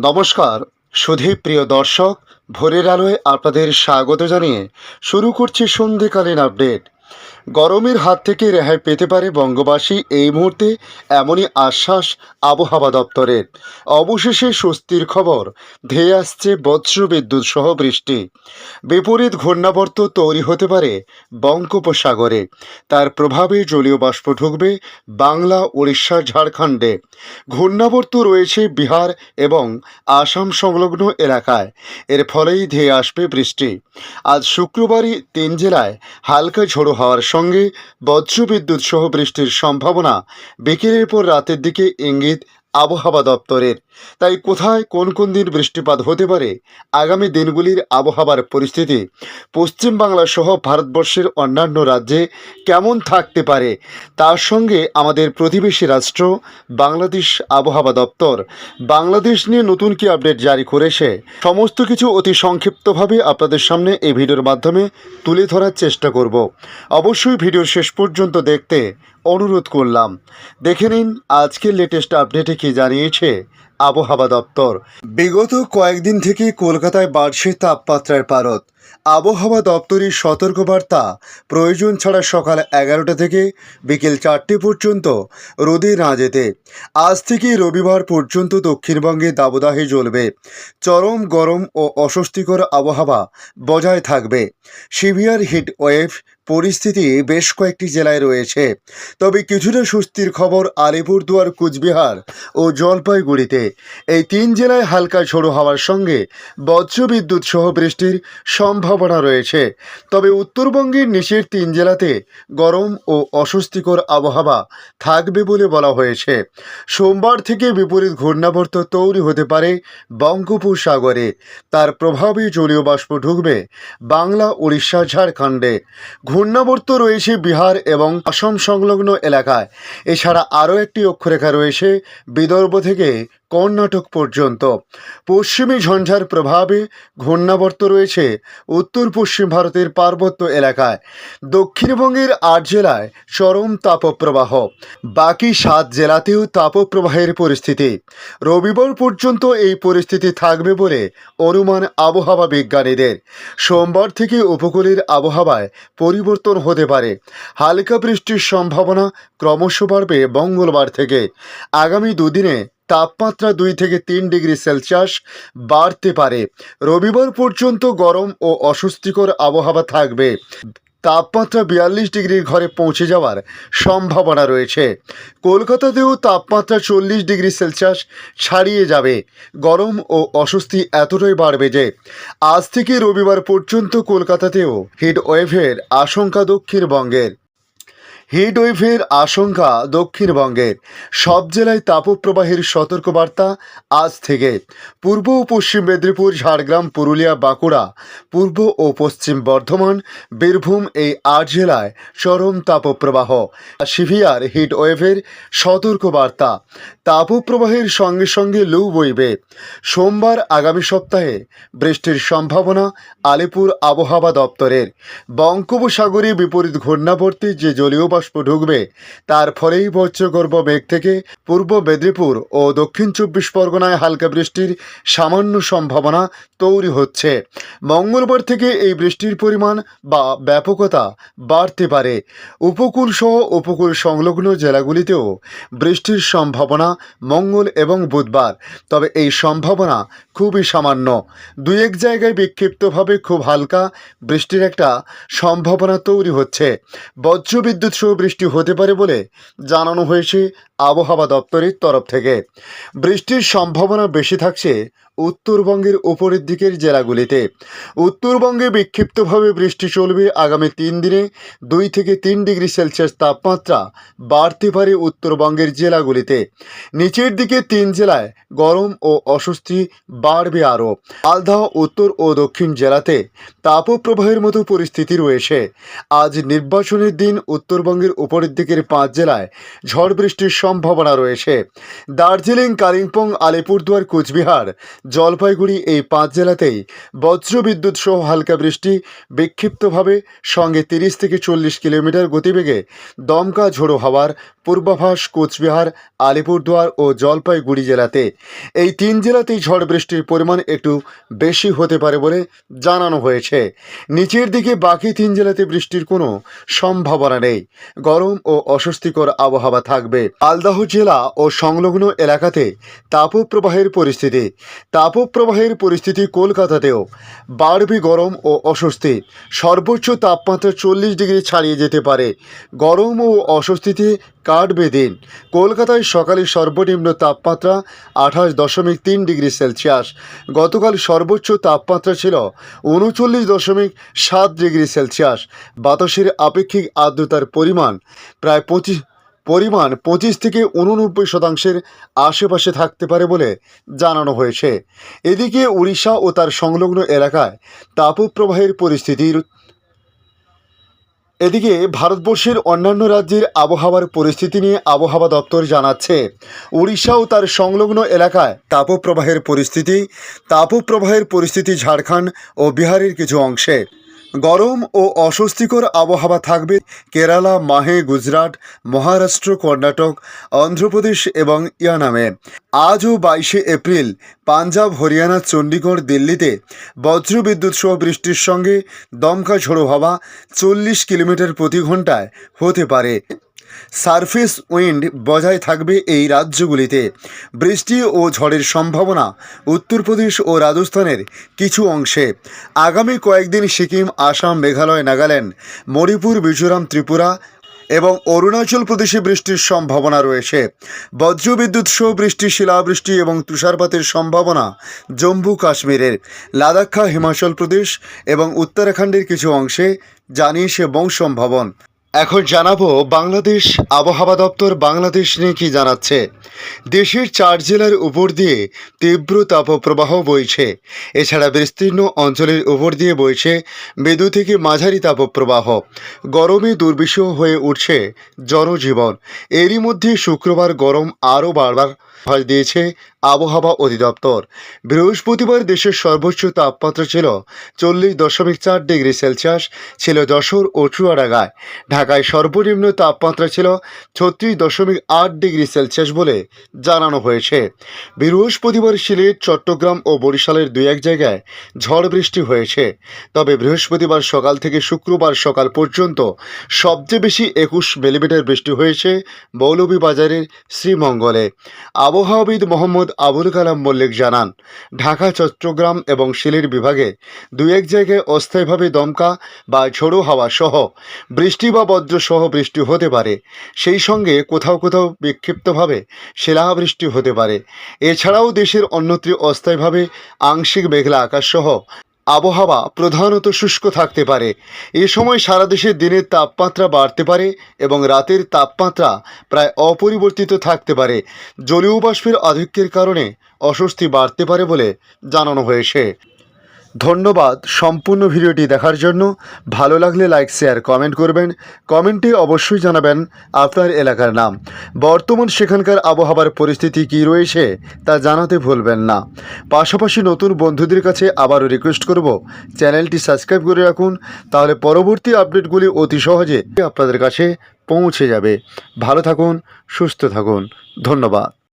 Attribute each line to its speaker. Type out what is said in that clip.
Speaker 1: নমস্কার সুধী প্রিয় দর্শক, ভোরের আলোয় আপনাদের স্বাগত জানিয়ে শুরু করছি সন্ধেকালীন আপডেট। গরমের হাত থেকে রেহাই পেতে পারে বঙ্গবাসী, এই মুহূর্তে এমনই আশ্বাস আবহাওয়া দপ্তরের। অবশেষে স্বস্তির খবর, ধেয়ে আসছে বজ্রবিদ্যুৎ সহ বৃষ্টি। বিপরীত ঘূর্ণাবর্ত তৈরি হতে পারে বঙ্গোপসাগরে, তার প্রভাবে জলীয় বাষ্প ঢুকবে বাংলা, উড়িষ্যা, ঝাড়খণ্ডে। ঘূর্ণাবর্ত রয়েছে বিহার এবং আসাম সংলগ্ন এলাকায়, এর ফলেই ধেয়ে আসবে বৃষ্টি। আজ শুক্রবারই 3 জেলায় হালকা ঝোড়ো হওয়ার সঙ্গে বজ্রবিদ্যুৎ সহ বৃষ্টির সম্ভাবনা বিকেলের পর রাতের দিকে ইঙ্গিত আবহাওয়া দপ্তরের। তাই কোথায় কোন কোন দিন বৃষ্টিপাত হতে পারে, আগামী দিনগুলির আবহাওয়ার পরিস্থিতি পশ্চিমবাংলা সহ ভারতবর্ষের অন্যান্য রাজ্যে কেমন থাকতে পারে, তার সঙ্গে আমাদের প্রতিবেশী রাষ্ট্র বাংলাদেশ আবহাওয়া দপ্তর বাংলাদেশ নিয়ে নতুন কি আপডেট জারি করেছে, সমস্ত কিছু অতি সংক্ষিপ্তভাবে আপনাদের সামনে এই ভিডিওর মাধ্যমে তুলে ধরার চেষ্টা করব। অবশ্যই ভিডিওর শেষ পর্যন্ত দেখতে অনুরোধ করলাম। দেখে নিন আজকের লেটেস্ট আপডেটে কি জানিয়েছে আবহাওয়া দপ্তর। বিগত কয়েকদিন থেকে কলকাতায় বাড়ছে তাপমাত্রার পারদ। আবহাওয়া দপ্তরের সতর্কবার্তা, প্রয়োজন ছাড়া সকাল 11টা থেকে বিকেল 4টে পর্যন্ত রোদে না যেতে। আজ থেকে রবিবার পর্যন্ত দক্ষিণবঙ্গে দাবদাহে জ্বলবে। চরম গরম ও অস্বস্তিকর আবহাওয়া বজায় থাকবে। সিভিয়ার হিট ওয়েভ পরিস্থিতি বেশ কয়েকটি জেলায় রয়েছে, তবে কিছুটা স্বস্তির খবর আলিপুরদুয়ার, কুচবিহার ও জলপাইগুড়িতে। এই 3 জেলায় হালকা ঝোড়ো হওয়ার সঙ্গে বজ্রবিদ্যুৎ সহ বৃষ্টির সম্ভাবনা রয়েছে। তবে উত্তরবঙ্গের নিচের 3 জেলাতে গরম ও অস্বস্তিকর আবহাওয়া থাকবে বলে বলা হয়েছে। সোমবার থেকে বিপরীত ঘূর্ণাবর্ত তৈরি হতে পারে বঙ্গোপসাগরে, তার প্রভাবে জলীয় বাষ্প ঢুকবে বাংলা, উড়িষ্যা, ঝাড়খণ্ডে। ঘূর্ণাবর্ত রয়েছে বিহার এবং আসাম সংলগ্ন এলাকায়। এছাড়া আরও একটি অক্ষরেখা রয়েছে বিদর্ভ থেকে কর্ণাটক পর্যন্ত। পশ্চিমী ঝঞ্ঝার প্রভাবে ঘূর্ণাবর্ত রয়েছে উত্তর পশ্চিম ভারতের পার্বত্য এলাকায়। দক্ষিণবঙ্গের 8 জেলায় চরম তাপপ্রবাহ, বাকি 7 জেলাতেও তাপপ্রবাহের পরিস্থিতি। রবিবার পর্যন্ত এই পরিস্থিতি থাকবে বলে অনুমান আবহাওয়া বিজ্ঞানীদের। সোমবার থেকে উপকূলের আবহাওয়ায় পরিবর্তন হতে পারে। হালকা বৃষ্টির সম্ভাবনা ক্রমশ বাড়বে মঙ্গলবার থেকে। আগামী দুদিনে তাপমাত্রা 2 থেকে 3 ডিগ্রি সেলসিয়াস বাড়তে পারে। রবিবার পর্যন্ত গরম ও অস্বস্তিকর আবহাওয়া থাকবে। তাপমাত্রা 42 ডিগ্রির ঘরে পৌঁছে যাওয়ার সম্ভাবনা রয়েছে। কলকাতাতেও তাপমাত্রা 40 ডিগ্রি সেলসিয়াস ছাড়িয়ে যাবে। গরম ও অস্বস্তি এতটাই বাড়বে যে আজ থেকে রবিবার পর্যন্ত কলকাতাতেও হিট ওয়েভের আশঙ্কা দক্ষিণবঙ্গের। দক্ষিণবঙ্গের সব জেলায় তাপপ্রবাহের সতর্কবার্তা আজ থেকে। পূর্ব ও পশ্চিম মেদিনীপুর, ঝাড়গ্রাম, পুরুলিয়া, বাঁকুড়া, পূর্ব ও পশ্চিম বর্ধমান, বীরভূম, এই 8 জেলায় চরম তাপপ্রবাহ। সিভিয়ার হিট ওয়েভের সতর্কবার্তা। তাপপ্রবাহের সঙ্গে সঙ্গে লু বইবে। সোমবার আগামী সপ্তাহে বৃষ্টির সম্ভাবনা আলিপুর আবহাওয়া দপ্তরের। বঙ্গোপসাগরে বিপরীত ঘূর্ণাবর্তে যে জলীয় বাষ্প ঢুকবে, তার ফলেই বজ্রগর্ভ মেঘ থেকে পূর্ব মেদিনীপুর ও দক্ষিণ 24 পরগনায় হালকা বৃষ্টির সামান্য সম্ভাবনা তৈরি হচ্ছে। মঙ্গলবার থেকে এই বৃষ্টির পরিমাণ বা ব্যাপকতা বাড়তে পারে। উপকূল সহ উপকূল সংলগ্ন জেলাগুলিতেও বৃষ্টির সম্ভাবনা মঙ্গল এবং বুধবার, তবে এই সম্ভাবনা খুবই সামান্য। 2-1 জায়গায় বিক্ষিপ্তভাবে খুব হালকা বৃষ্টির একটা সম্ভাবনা তৈরি হচ্ছে। বজ্রবিদ্যুৎ সহ বৃষ্টি হতে পারে বলে জানানো হয়েছে আবহাওয়া দপ্তরের তরফ থেকে। বৃষ্টির সম্ভাবনা বেশি থাকছে উত্তরবঙ্গের উপরের দিকের জেলাগুলিতে। উত্তরবঙ্গে বিক্ষিপ্তভাবে বৃষ্টি চলবে। আগামী 3 দিনে 2 থেকে 3 ডিগ্রি সেলসিয়াস তাপমাত্রা বাড়তে পারে উত্তরবঙ্গের জেলাগুলিতে। নিচের দিকে 3 জেলায় গরম ও অস্বস্তি বাড়বে আরও। মালদহ, উত্তর ও দক্ষিণ জেলাতে তাপপ্রবাহের মতো পরিস্থিতি রয়েছে। আজ নির্বাচনের দিন উত্তরবঙ্গের উপরের দিকের 5 জেলায় ঝড় বৃষ্টির সম্ভাবনা রয়েছে। দার্জিলিং, কালিম্পং, আলিপুরদুয়ার, কোচবিহার, জলপাইগুড়ি এই 5 জেলাতেই বজ্রবিদ্যুৎ সহ হালকা বৃষ্টি বিক্ষিপ্তভাবে সঙ্গে 30 থেকে 40 কিলোমিটার গতিবেগে দমকা ঝোড়ো হাওয়ার পূর্বাভাস কোচবিহার, আলিপুরদুয়ার ও জলপাইগুড়ি জেলাতে। এই 3 জেলাতেই ঝড় বৃষ্টির পরিমাণ একটু বেশি হতে পারে বলে জানানো হয়েছে। নিচের দিকে বাকি 3 জেলাতে বৃষ্টির কোনো সম্ভাবনা নেই। গরম ও অস্বস্তিকর আবহাওয়া থাকবে। মালদহ জেলা ও সংলগ্ন এলাকাতে তাপপ্রবাহের পরিস্থিতি কলকাতাতেও বাড়বে গরম ও অস্বস্তি। সর্বোচ্চ তাপমাত্রা 40 ডিগ্রি ছাড়িয়ে যেতে পারে। গরম ও অস্বস্তিতে কাটবে দিন। কলকাতায় সকালে সর্বনিম্ন তাপমাত্রা 28.3 ডিগ্রি সেলসিয়াস। গতকাল সর্বোচ্চ তাপমাত্রা ছিল 39.7 ডিগ্রি সেলসিয়াস। বাতাসের আপেক্ষিক আর্দ্রতার পরিমাণ 25 থেকে 89% আশেপাশে থাকতে পারে বলে জানানো হয়েছে। এদিকে উড়িষ্যা ও তার সংলগ্ন এলাকায় তাপপ্রবাহের পরিস্থিতির এদিকে ভারতবর্ষের অন্যান্য রাজ্যের আবহাওয়ার পরিস্থিতি নিয়ে আবহাওয়া দপ্তর জানাচ্ছে, উড়িষ্যা ও তার সংলগ্ন এলাকায় তাপপ্রবাহের পরিস্থিতি ঝাড়খণ্ড ও বিহারের কিছু অংশে। গরম ও অস্বস্তিকর আবহাওয়া থাকবে কেরালা, মাহে, গুজরাট, মহারাষ্ট্র, কর্ণাটক, অন্ধ্রপ্রদেশ এবং ইয়ানামে। আজও 22 এপ্রিল পাঞ্জাব, হরিয়ানা, চণ্ডীগড়, দিল্লিতে বজ্রবিদ্যুৎ সহ বৃষ্টির সঙ্গে দমকা ঝোড়ো হাওয়া 40 কিলোমিটার প্রতি ঘন্টায় হতে পারে। সারফেস উইন্ড বজায় থাকবে এই রাজ্যগুলিতে। বৃষ্টি ও ঝড়ের সম্ভাবনা উত্তরপ্রদেশ ও রাজস্থানের কিছু অংশে। আগামী কয়েকদিন সিকিম, আসাম, মেঘালয়, নাগাল্যান্ড, মণিপুর, মিজোরাম, ত্রিপুরা এবং অরুণাচল প্রদেশে বৃষ্টির সম্ভাবনা রয়েছে। বজ্রবিদ্যুৎ সহ বৃষ্টি, শিলাবৃষ্টি এবং তুষারপাতের সম্ভাবনা জম্মু কাশ্মীরের, লাদাখ, হিমাচল প্রদেশ এবং উত্তরাখণ্ডের কিছু অংশে জানিয়েছে মৌসুম ভবন। এখন জানাবো বাংলাদেশ আবহাওয়া দপ্তর বাংলাদেশ নিয়ে কী জানাচ্ছে। দেশের 4 জেলার উপর দিয়ে তীব্র তাপপ্রবাহ বইছে। এছাড়া বিস্তীর্ণ অঞ্চলের উপর দিয়ে বইছে মৃদু থেকে মাঝারি তাপপ্রবাহ। গরমে দুর্বিষহ হয়ে উঠছে জনজীবন। এরই মধ্যে শুক্রবার গরম আরও বাড়বার আভাস দিয়েছে আবহাওয়া অধিদপ্তর। বৃহস্পতিবার দেশের সর্বোচ্চ তাপমাত্রা ছিল 40.4 ডিগ্রি সেলসিয়াস, ছিল যশোর ও চুয়াডাঙ্গায়। ঢাকায় সর্বনিম্ন তাপমাত্রা ছিল 36.8 ডিগ্রি সেলসিয়াস বলে জানানো হয়েছে। বৃহস্পতিবার সিলেট, চট্টগ্রাম ও বরিশালের 2-1 জায়গায় ঝড় বৃষ্টি হয়েছে। তবে বৃহস্পতিবার সকাল থেকে শুক্রবার সকাল পর্যন্ত সবচেয়ে বেশি 21 মিলিমিটার বৃষ্টি হয়েছে মৌলভীবাজারের শ্রীমঙ্গলে। আবহাওয়াবিদ মোহাম্মদ আবুল কালাম মল্লিক জানান, ঢাকা, চট্টগ্রাম এবং সিলেট বিভাগে 2-1 জায়গায় অস্থায়ীভাবে দমকা বা ঝোড়ো হাওয়া সহ বৃষ্টি বা বজ্র সহ বৃষ্টি হতে পারে। সেই সঙ্গে কোথাও কোথাও বিক্ষিপ্তভাবে শিলাবৃষ্টি হতে পারে। এছাড়াও দেশের অন্যত্র অস্থায়ীভাবে আংশিক মেঘলা আকাশ সহ আবহাওয়া প্রধানত শুষ্ক থাকতে পারে। এ সময় সারা দেশে দিনের তাপমাত্রা বাড়তে পারে এবং রাতের তাপমাত্রা প্রায় অপরিবর্তিত থাকতে পারে। জলীয় বাষ্পের আধিক্যের কারণে অস্বস্তি বাড়তে পারে বলে জানানো হয়েছে। ধন্যবাদ সম্পূর্ণ ভিডিওটি দেখার জন্য। ভালো লাগলে লাইক, শেয়ার, কমেন্ট করবেন। কমেন্টে অবশ্যই জানাবেন আপনার এলাকার নাম। বর্তমান সেখানকার আবহাওয়ার পরিস্থিতি কী রয়েছে তা জানাতে ভুলবেন না। পাশাপাশি নতুন বন্ধুদের কাছে আবারও রিকোয়েস্ট করব, চ্যানেলটি সাবস্ক্রাইব করে রাখুন, তাহলে পরবর্তী আপডেটগুলি অতি সহজে আপনাদের কাছে পৌঁছে যাবে। ভালো থাকুন, সুস্থ থাকুন। ধন্যবাদ।